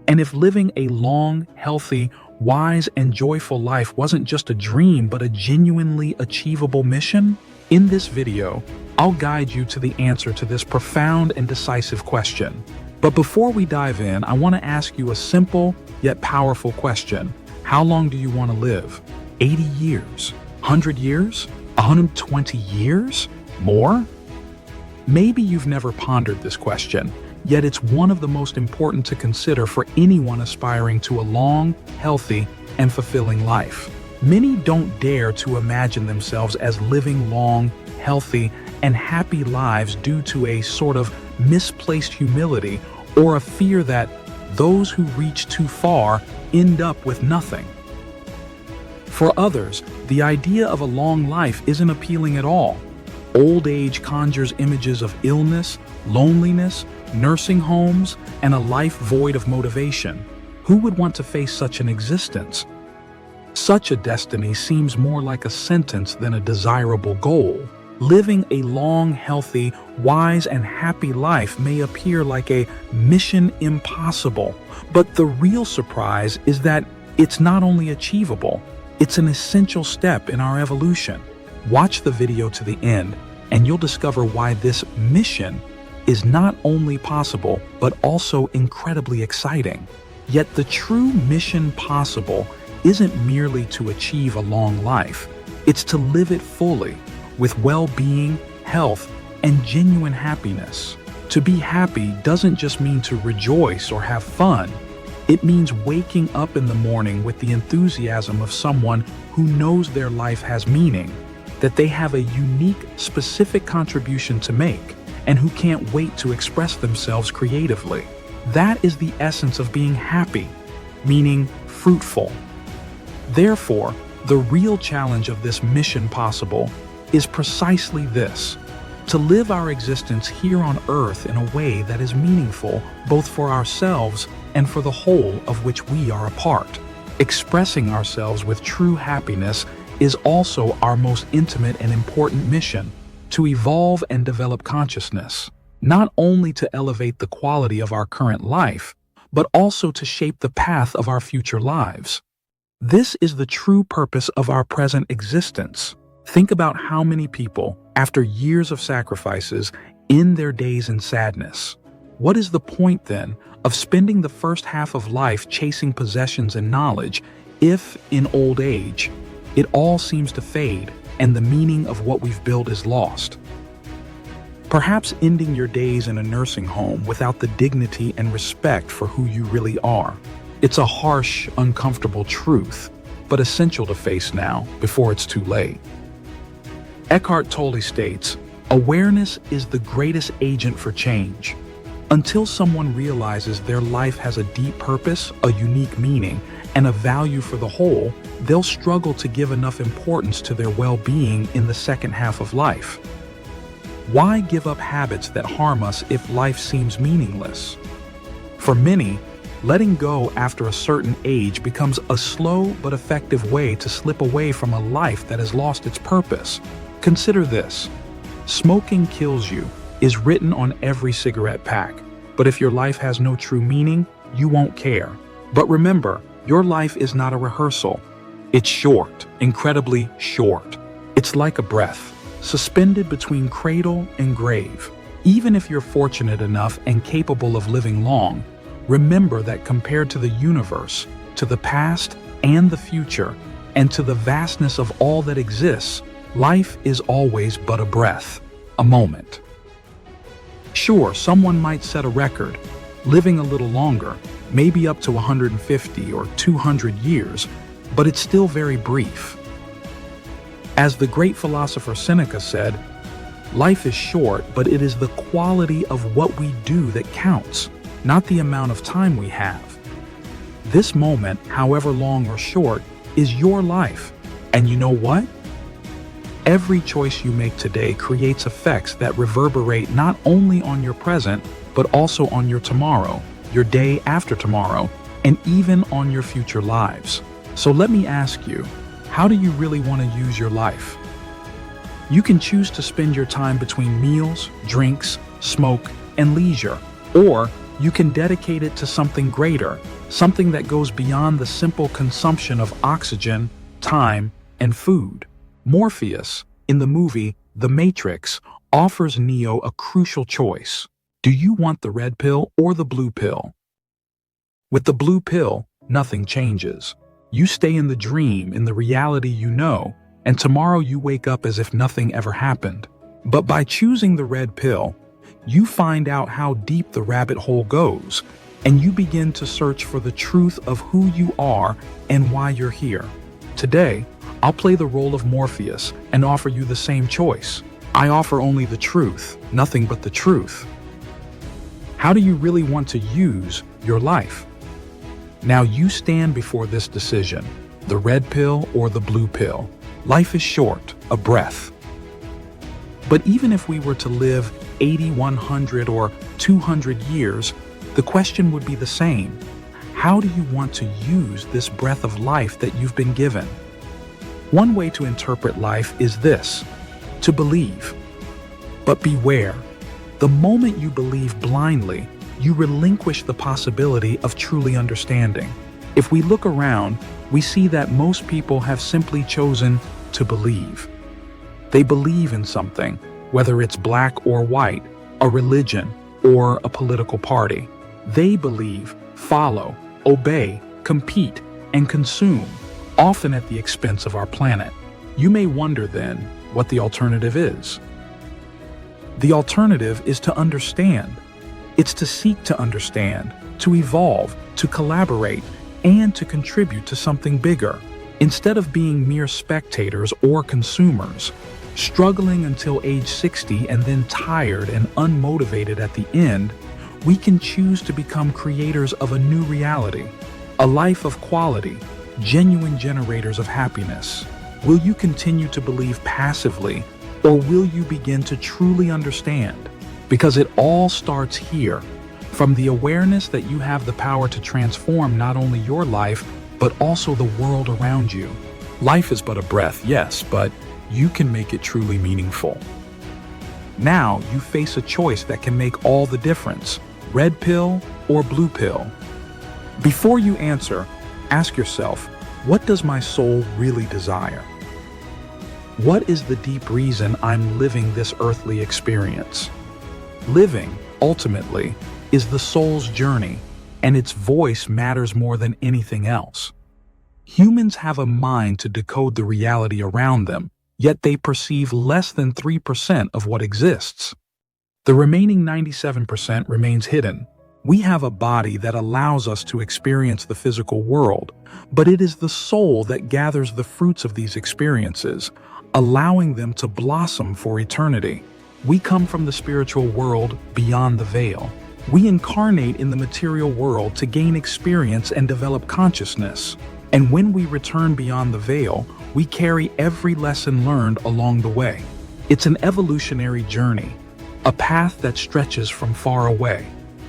And if living a long, healthy, wise, and joyful life wasn't just a dream but a genuinely achievable mission, in this video, I'll guide you to the answer to this profound and decisive question. But before we dive in, I want to ask you a simple yet powerful question. How long do you want to live? 80 years? 100 years? 120 years? More? Maybe you've never pondered this question, yet it's one of the most important to consider for anyone aspiring to a long, healthy, and fulfilling life. Many don't dare to imagine themselves as living long, healthy, and happy lives due to a sort of misplaced humility or a fear that those who reach too far end up with nothing. For others, the idea of a long life isn't appealing at all. Old age conjures images of illness, loneliness, nursing homes, and a life void of motivation. Who would want to face such an existence? Such a destiny seems more like a sentence than a desirable goal. Living a long, healthy, wise, and happy life may appear like a mission impossible, but the real surprise is that it's not only achievable, it's an essential step in our evolution. Watch the video to the end, and you'll discover why this mission is not only possible, but also incredibly exciting. Yet the true mission possible isn't merely to achieve a long life, it's to live it fully, with well-being, health, and genuine happiness. To be happy doesn't just mean to rejoice or have fun. It means waking up in the morning with the enthusiasm of someone who knows their life has meaning, that they have a unique, specific contribution to make, and who can't wait to express themselves creatively. That is the essence of being happy, meaning fruitful. Therefore, the real challenge of this mission possible is precisely this: to live our existence here on earth in a way that is meaningful both for ourselves and for the whole of which we are a part. Expressing ourselves with true happiness is also our most intimate and important mission: to evolve and develop consciousness, not only to elevate the quality of our current life, but also to shape the path of our future lives. This is the true purpose of our present existence. Think about how many people, after years of sacrifices, end their days in sadness. What is the point, then, of spending the first half of life chasing possessions and knowledge if, in old age, it all seems to fade and the meaning of what we've built is lost? Perhaps ending your days in a nursing home without the dignity and respect for who you really are. It's a harsh, uncomfortable truth, but essential to face now, before it's too late. Eckhart Tolle states, "Awareness is the greatest agent for change." Until someone realizes their life has a deep purpose, a unique meaning, and a value for the whole, they'll struggle to give enough importance to their well-being in the second half of life. Why give up habits that harm us if life seems meaningless? For many, letting go after a certain age becomes a slow but effective way to slip away from a life that has lost its purpose. Consider this: smoking kills you is written on every cigarette pack, but if your life has no true meaning, you won't care. But remember, your life is not a rehearsal. It's short, incredibly short. It's like a breath, suspended between cradle and grave. Even if you're fortunate enough and capable of living long, remember that compared to the universe, to the past and the future, and to the vastness of all that exists, life is always but a breath, a moment. Sure, someone might set a record, living a little longer, maybe up to 150 or 200 years, but it's still very brief. As the great philosopher Seneca said, "Life is short, but it is the quality of what we do that counts, not the amount of time we have." This moment, however long or short, is your life. And you know what? Every choice you make today creates effects that reverberate not only on your present, but also on your tomorrow, your day after tomorrow, and even on your future lives. So let me ask you, how do you really want to use your life? You can choose to spend your time between meals, drinks, smoke, and leisure, or you can dedicate it to something greater, something that goes beyond the simple consumption of oxygen, time, and food. Morpheus, in the movie The Matrix, offers Neo a crucial choice. Do you want the red pill or the blue pill? With the blue pill, nothing changes. You stay in the dream, in the reality you know, and tomorrow you wake up as if nothing ever happened. But by choosing the red pill, you find out how deep the rabbit hole goes, and you begin to search for the truth of who you are and why you're here. Today, I'll play the role of Morpheus and offer you the same choice. I offer only the truth, nothing but the truth. How do you really want to use your life? Now you stand before this decision, the red pill or the blue pill. Life is short, a breath. But even if we were to live 80, 100, or 200 years, the question would be the same. How do you want to use this breath of life that you've been given? One way to interpret life is this: to believe. But beware, the moment you believe blindly, you relinquish the possibility of truly understanding. If we look around, we see that most people have simply chosen to believe. They believe in something, whether it's black or white, a religion, or a political party. They believe, follow, obey, compete, and consume, often at the expense of our planet. You may wonder then what the alternative is. The alternative is to understand. It's to seek to understand, to evolve, to collaborate, and to contribute to something bigger. Instead of being mere spectators or consumers, struggling until age 60 and then tired and unmotivated at the end, we can choose to become creators of a new reality, a life of quality, genuine generators of happiness. Will you continue to believe passively, or will you begin to truly understand? Because it all starts here, from the awareness that you have the power to transform not only your life, but also the world around you. Life is but a breath, yes, but you can make it truly meaningful. Now you face a choice that can make all the difference: red pill or blue pill. Before you answer, ask yourself, what does my soul really desire? What is the deep reason I'm living this earthly experience? Living, ultimately, is the soul's journey, and its voice matters more than anything else. Humans have a mind to decode the reality around them, yet they perceive less than 3% of what exists. The remaining 97% remains hidden. We have a body that allows us to experience the physical world, but it is the soul that gathers the fruits of these experiences, allowing them to blossom for eternity. We come from the spiritual world beyond the veil. We incarnate in the material world to gain experience and develop consciousness. And when we return beyond the veil, we carry every lesson learned along the way. It's an evolutionary journey, a path that stretches from far away.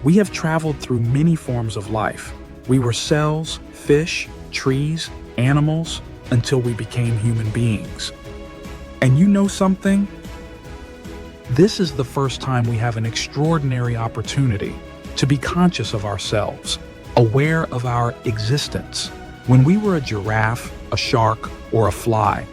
We have traveled through many forms of life. We were cells, fish, trees, animals, until we became human beings. And you know something? This is the first time we have an extraordinary opportunity to be conscious of ourselves, aware of our existence. When we were a giraffe, a shark, or a fly,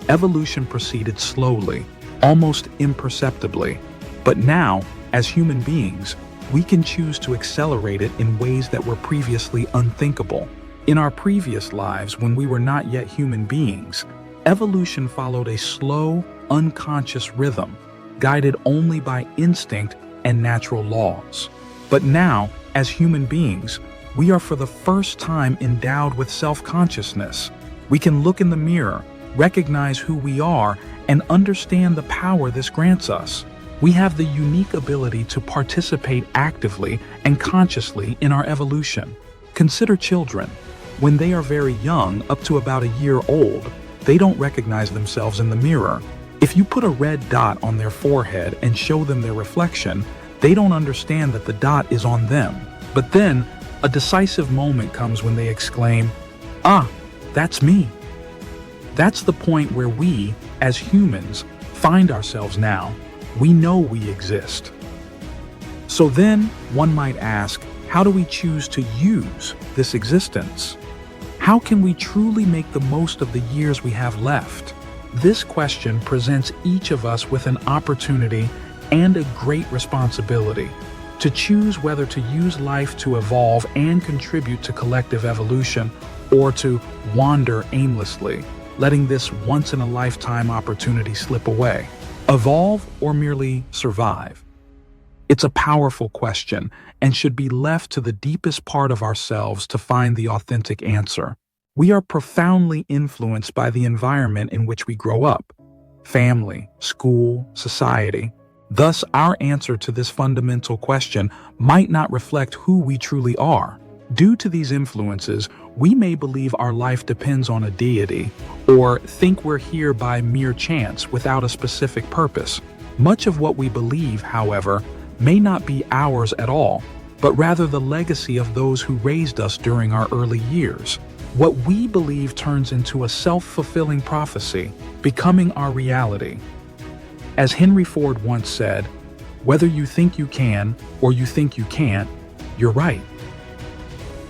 evolution proceeded slowly, almost imperceptibly. But now, as human beings, we can choose to accelerate it in ways that were previously unthinkable. In our previous lives, when we were not yet human beings, evolution followed a slow, unconscious rhythm, guided only by instinct and natural laws. But now, as human beings, we are for the first time endowed with self-consciousness. We can look in the mirror, recognize who we are, and understand the power this grants us. We have the unique ability to participate actively and consciously in our evolution. Consider children. When they are very young, up to about a year old, they don't recognize themselves in the mirror. If you put a red dot on their forehead and show them their reflection, they don't understand that the dot is on them. But then, a decisive moment comes when they exclaim, "Ah, that's me." That's the point where we, as humans, find ourselves now. We know we exist. So then, one might ask, How do we choose to use this existence? How can we truly make the most of the years we have left? This question presents each of us with an opportunity and a great responsibility to choose whether to use life to evolve and contribute to collective evolution, or to wander aimlessly, letting this once-in-a-lifetime opportunity slip away. Evolve or merely survive? It's a powerful question and should be left to the deepest part of ourselves to find the authentic answer. We are profoundly influenced by the environment in which we grow up: family, school, society. Thus, our answer to this fundamental question might not reflect who we truly are. Due to these influences, we may believe our life depends on a deity, or think we're here by mere chance without a specific purpose. Much of what we believe, however, may not be ours at all, but rather the legacy of those who raised us during our early years. What we believe turns into a self-fulfilling prophecy, becoming our reality. As Henry Ford once said, "Whether you think you can or you think you can't, you're right."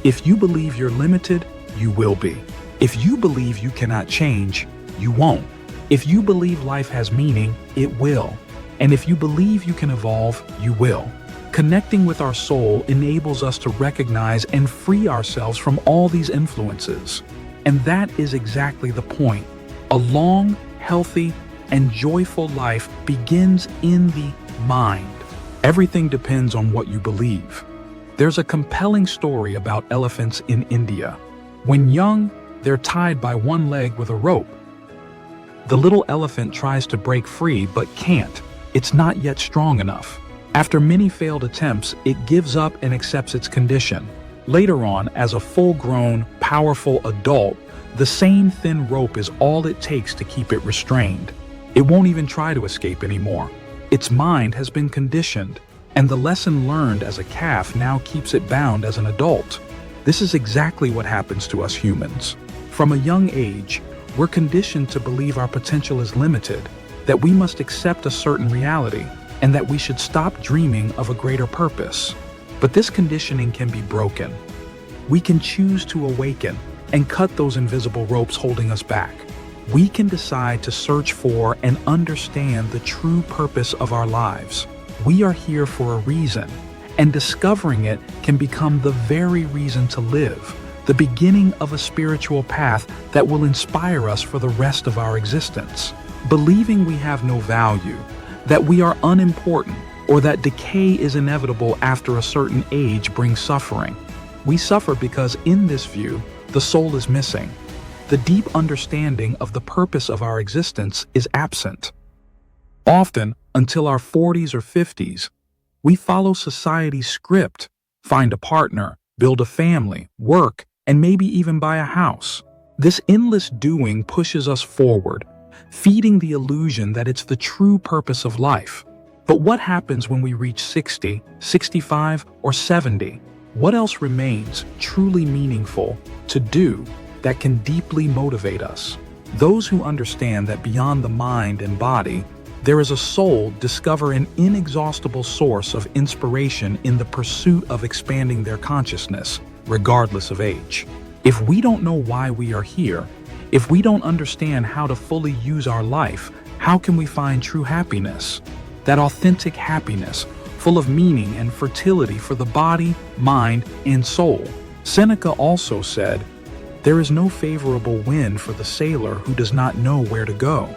If you believe you're limited, you will be. If you believe you cannot change, you won't. If you believe life has meaning, it will. And if you believe you can evolve, you will. Connecting with our soul enables us to recognize and free ourselves from all these influences. And that is exactly the point. A long, healthy, and joyful life begins in the mind. Everything depends on what you believe. There's a compelling story about elephants in India. When young, they're tied by one leg with a rope. The little elephant tries to break free but can't. It's not yet strong enough. After many failed attempts, it gives up and accepts its condition. Later on, as a full-grown, powerful adult, the same thin rope is all it takes to keep it restrained. It won't even try to escape anymore. Its mind has been conditioned, and the lesson learned as a calf now keeps it bound as an adult. This is exactly what happens to us humans. From a young age, we're conditioned to believe our potential is limited, that we must accept a certain reality, and that we should stop dreaming of a greater purpose. But this conditioning can be broken. We can choose to awaken and cut those invisible ropes holding us back. We can decide to search for and understand the true purpose of our lives. We are here for a reason, and discovering it can become the very reason to live, the beginning of a spiritual path that will inspire us for the rest of our existence. Believing we have no value, that we are unimportant, or that decay is inevitable after a certain age brings suffering. We suffer because, in this view, the soul is missing. The deep understanding of the purpose of our existence is absent. Often, until our 40s or 50s, we follow society's script, find a partner, build a family, work, and maybe even buy a house. This endless doing pushes us forward, feeding the illusion that it's the true purpose of life. But what happens when we reach 60, 65, or 70? What else remains truly meaningful to do that can deeply motivate us? Those who understand that beyond the mind and body, there is a soul discover an inexhaustible source of inspiration in the pursuit of expanding their consciousness, regardless of age. If we don't know why we are here, if we don't understand how to fully use our life, how can we find true happiness? That authentic happiness, full of meaning and fertility for the body, mind, and soul. Seneca also said, "There is no favorable wind for the sailor who does not know where to go."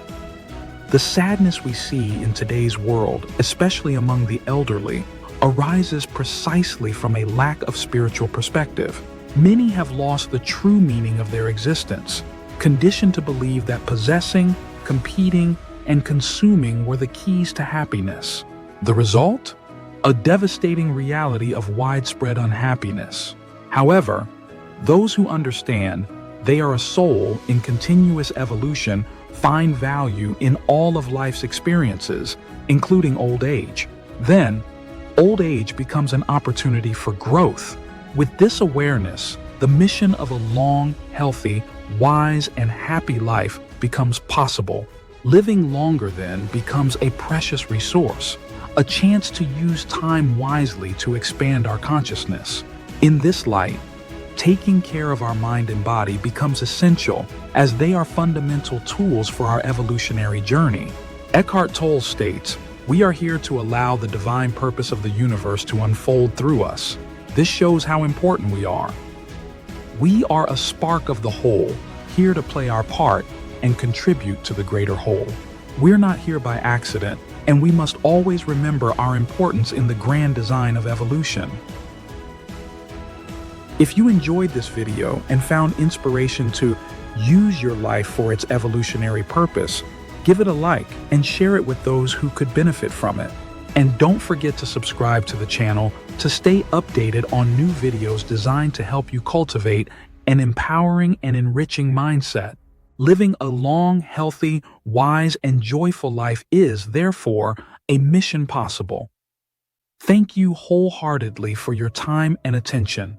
The sadness we see in today's world, especially among the elderly, arises precisely from a lack of spiritual perspective. Many have lost the true meaning of their existence, conditioned to believe that possessing, competing, and consuming were the keys to happiness. The result? A devastating reality of widespread unhappiness. However, those who understand they are a soul in continuous evolution find value in all of life's experiences, including old age. Then, old age becomes an opportunity for growth. With this awareness, the mission of a long, healthy, wise, and happy life becomes possible. Living longer then becomes a precious resource, a chance to use time wisely to expand our consciousness. In this light, taking care of our mind and body becomes essential as they are fundamental tools for our evolutionary journey. Eckhart Tolle states, "We are here to allow the divine purpose of the universe to unfold through us." This shows how important we are. We are a spark of the whole, here to play our part and contribute to the greater whole. We're not here by accident, and we must always remember our importance in the grand design of evolution. If you enjoyed this video and found inspiration to use your life for its evolutionary purpose, give it a like and share it with those who could benefit from it. And don't forget to subscribe to the channel to stay updated on new videos designed to help you cultivate an empowering and enriching mindset. Living a long, healthy, wise, and joyful life is, therefore, a mission possible. Thank you wholeheartedly for your time and attention.